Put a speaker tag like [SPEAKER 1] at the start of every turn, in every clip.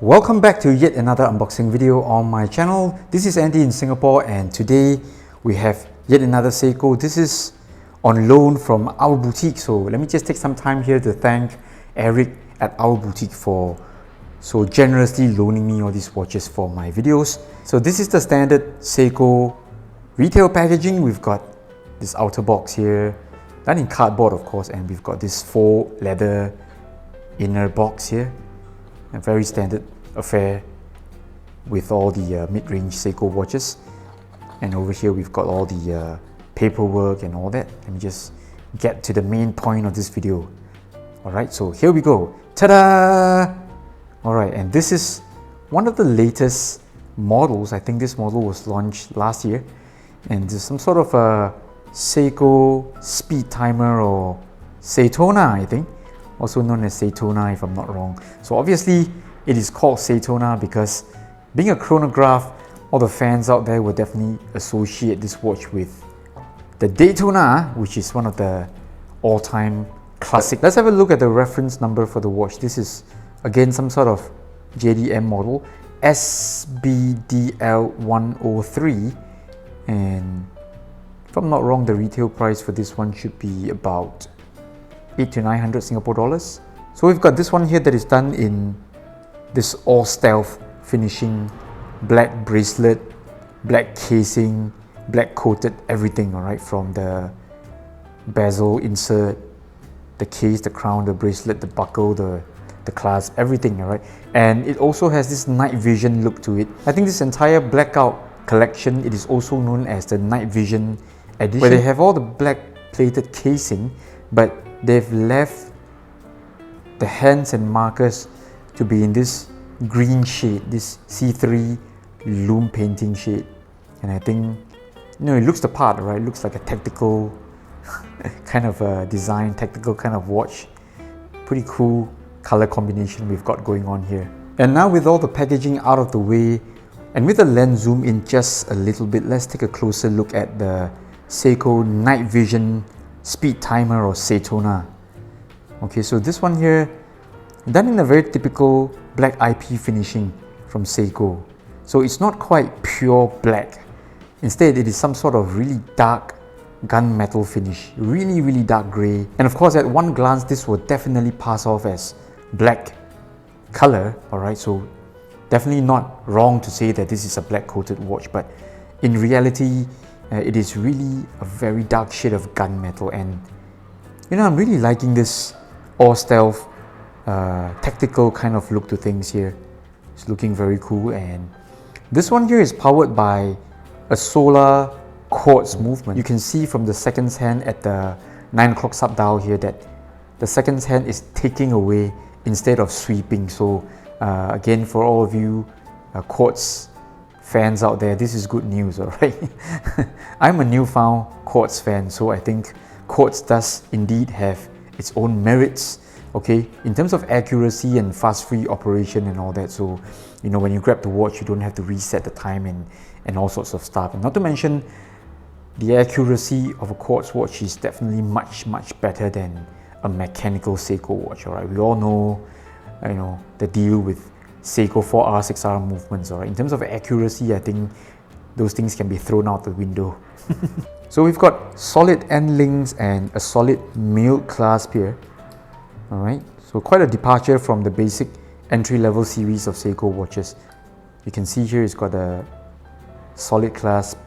[SPEAKER 1] Welcome back to yet another unboxing video on my channel. This is Andy in Singapore, and today we have yet another Seiko. This is on loan from our boutique, so let me just take some time here to thank Eric at our boutique for so generously loaning me all these watches for my videos. So this is the standard Seiko retail packaging. We've got this outer box here, done in cardboard of course, and we've got this faux leather inner box here. A very standard affair with all the mid-range Seiko watches. And over here we've got all the paperwork and all that. Let me just get to the main point of this video. Alright, so here we go. Ta-da! Alright, and this is one of the latest models. I think this model was launched last year. And there's some sort of a Seiko Speedtimer or Seitona, I think. Also known as Seitona if I'm not wrong. So obviously it is called Seitona because being a chronograph, all the fans out there will definitely associate this watch with the Daytona, which is one of the all-time classic. Let's have a look at the reference number for the watch. This is again some sort of JDM model, SBDL103, and if I'm not wrong, the retail price for this one should be about 800 to 900 Singapore dollars. So we've got this one here that is done in this all stealth finishing, black bracelet, black casing, black coated everything, alright, from the bezel insert, the case, the crown, the bracelet, the buckle, the clasp, everything, alright. And it also has this night vision look to it. I think this entire blackout collection, it is also known as the night vision edition, where they have all the black plated casing, but they've left the hands and markers to be in this green shade, this C3 loom painting shade. And I think, you know, it looks the part, right? It looks like a tactical kind of a design, tactical kind of watch. Pretty cool color combination we've got going on here. And now with all the packaging out of the way, and with the lens zoom in just a little bit, let's take a closer look at the Seiko Night Vision Speedtimer or Seitona. Okay, so this one here, done in a very typical black IP finishing from Seiko. So it's not quite pure black. Instead, it is some sort of really dark gunmetal finish, really dark grey. And of course, at one glance, this will definitely pass off as black color. Alright, so definitely not wrong to say that this is a black coated watch, but in reality, it is really a very dark shade of gunmetal. And you know, I'm really liking this all stealth tactical kind of look to things here. It's looking very cool. And this one here is powered by a solar quartz movement. You can see from the seconds hand at the 9 o'clock sub dial here that the seconds hand is taking away instead of sweeping. So again, for all of you quartz fans out there, this is good news, alright? I'm a newfound quartz fan, so I think quartz does indeed have its own merits, okay, in terms of accuracy and fast free operation and all that. So, you know, when you grab the watch, you don't have to reset the time and all sorts of stuff. And not to mention, the accuracy of a quartz watch is definitely much better than a mechanical Seiko watch, alright? We all know, you know, the deal with Seiko 4R, 6R movements, alright? In terms of accuracy, I think those things can be thrown out the window. So we've got solid end links and a solid milled clasp here. Alright, so quite a departure from the basic entry-level series of Seiko watches. You can see here it's got a solid clasp.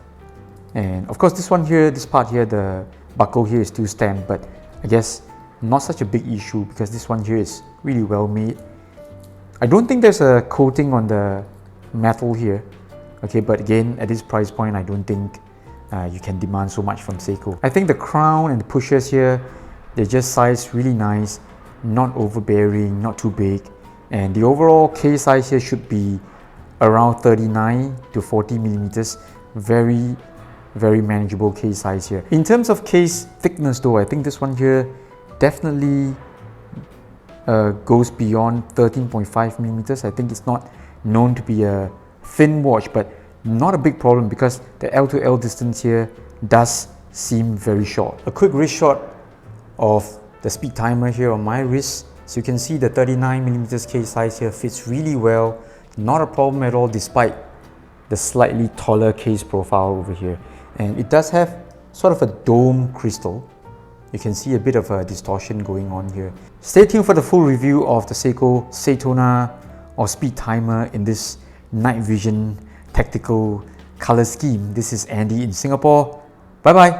[SPEAKER 1] And of course this one here, this part here, the buckle here is still stamped, but I guess not such a big issue because this one here is really well made. I don't think there's a coating on the metal here, okay, but again, at this price point, I don't think you can demand so much from Seiko. I think the crown and the pushers here, they're just sized really nice, not overbearing, not too big, and the overall case size here should be around 39 to 40 millimeters. Very manageable case size here. In terms of case thickness though, I think this one here definitely goes beyond 13.5 millimeters. I think it's not known to be a thin watch, but not a big problem because the L to L distance here does seem very short. A quick wrist shot of the Speedtimer here on my wrist. So you can see the 39mm case size here fits really well, not a problem at all despite the slightly taller case profile over here. And it does have sort of a dome crystal. You can see a bit of a distortion going on here. Stay tuned for the full review of the Seiko Seitona or Speedtimer in this night vision tactical color scheme. This is Andy in Singapore. Bye bye.